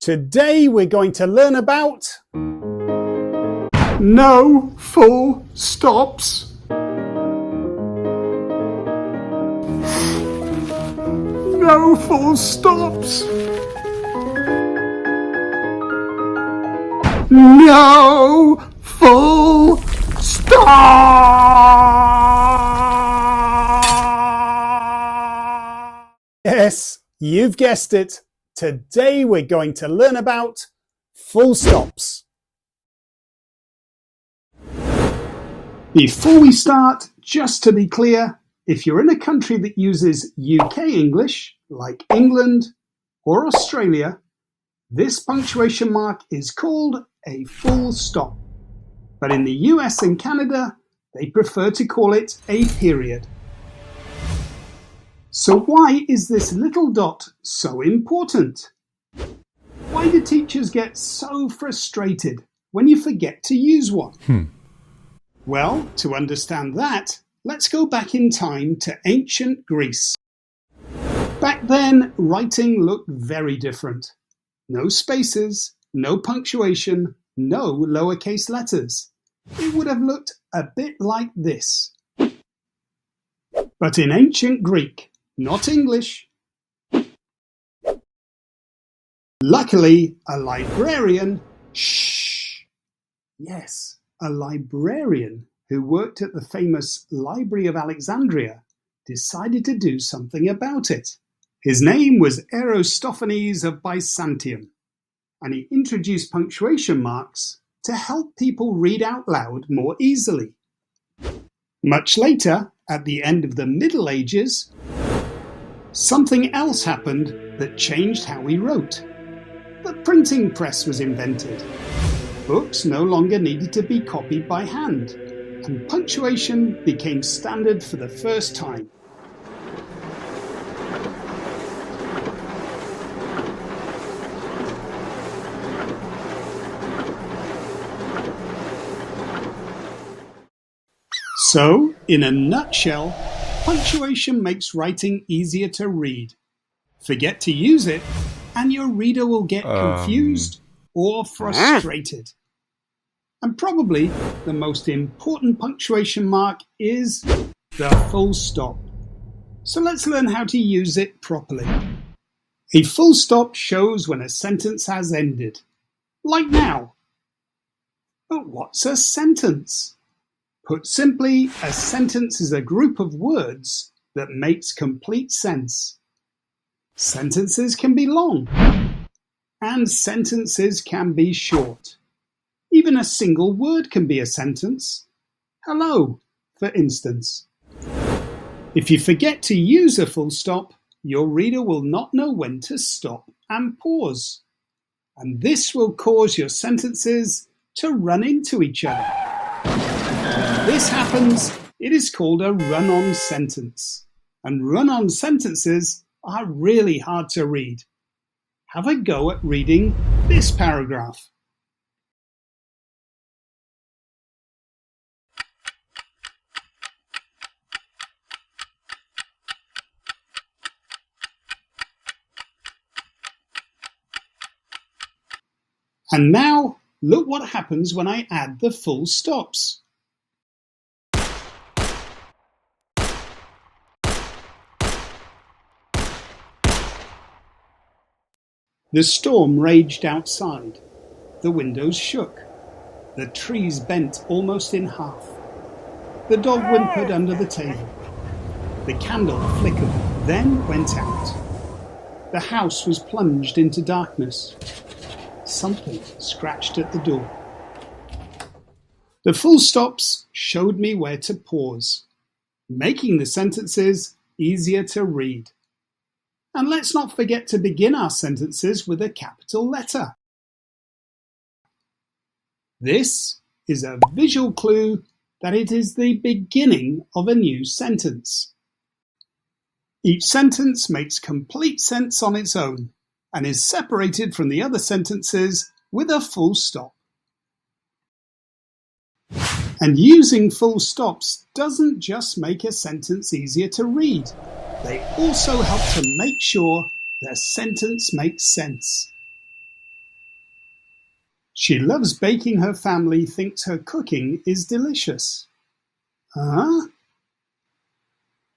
Today we're going to learn about no full stops. No full stops. No full stop. Yes, you've guessed it. Today we're going to learn about full stops. Before we start, just to be clear, if you're in a country that uses UK English, like England or Australia, this punctuation mark is called a full stop. But in the US and Canada, they prefer to call it a period. So why is this little dot so important? Why do teachers get so frustrated when you forget to use one? Well, to understand that, let's go back in time to ancient Greece. Back then, writing looked very different. No spaces, no punctuation, no lowercase letters. It would have looked a bit like this. But in ancient Greek, not English. Luckily, a librarian, a librarian who worked at the famous Library of Alexandria decided to do something about it. His name was Aristophanes of Byzantium, and he introduced punctuation marks to help people read out loud more easily. Much later, at the end of the Middle Ages, something else happened that changed how we wrote. The printing press was invented. Books no longer needed to be copied by hand, and punctuation became standard for the first time. So, in a nutshell, punctuation makes writing easier to read. Forget to use it, and your reader will get confused or frustrated. And probably the most important punctuation mark is the full stop. So let's learn how to use it properly. A full stop shows when a sentence has ended, like now. But what's a sentence? Put simply, a sentence is a group of words that makes complete sense. Sentences can be long, and sentences can be short. Even a single word can be a sentence. Hello, for instance. If you forget to use a full stop, your reader will not know when to stop and pause. And this will cause your sentences to run into each other. When this happens, it is called a run-on sentence. And run-on sentences are really hard to read. Have a go at reading this paragraph. And now, look what happens when I add the full stops. The storm raged outside. The windows shook. The trees bent almost in half. The dog whimpered under the table. The candle flickered, then went out. The house was plunged into darkness. Something scratched at the door. The full stops showed me where to pause, making the sentences easier to read. And let's not forget to begin our sentences with a capital letter. This is a visual clue that it is the beginning of a new sentence. Each sentence makes complete sense on its own and is separated from the other sentences with a full stop. And using full stops doesn't just make a sentence easier to read. They also help to make sure the sentence makes sense. She loves baking. Her family thinks her cooking is delicious. Huh?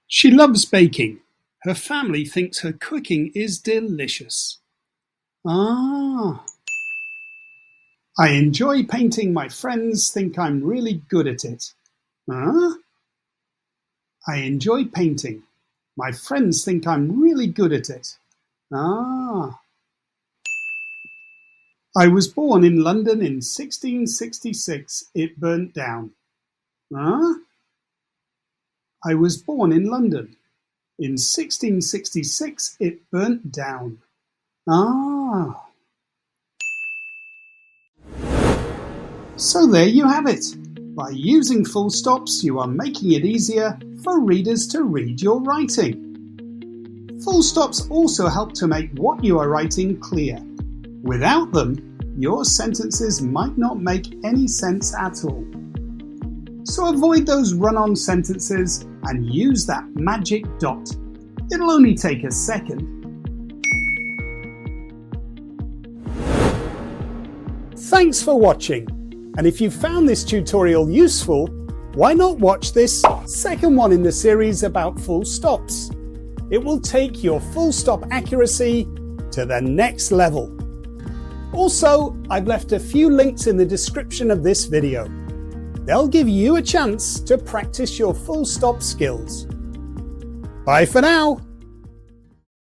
She loves baking. Her family thinks her cooking is delicious. Ah. I enjoy painting. My friends think I'm really good at it. Huh? I enjoy painting. My friends think I'm really good at it. Ah. I was born in London in 1666. It burnt down. Huh? I was born in London. In 1666, it burnt down. Ah. So there you have it. By using full stops, you are making it easier for readers to read your writing. Full stops also help to make what you are writing clear. Without them, your sentences might not make any sense at all. So avoid those run-on sentences and use that magic dot. It'll only take a second. Thanks for watching. And if you found this tutorial useful, why not watch this second one in the series about full stops? It will take your full stop accuracy to the next level. Also, I've left a few links in the description of this video. They'll give you a chance to practice your full stop skills. Bye for now.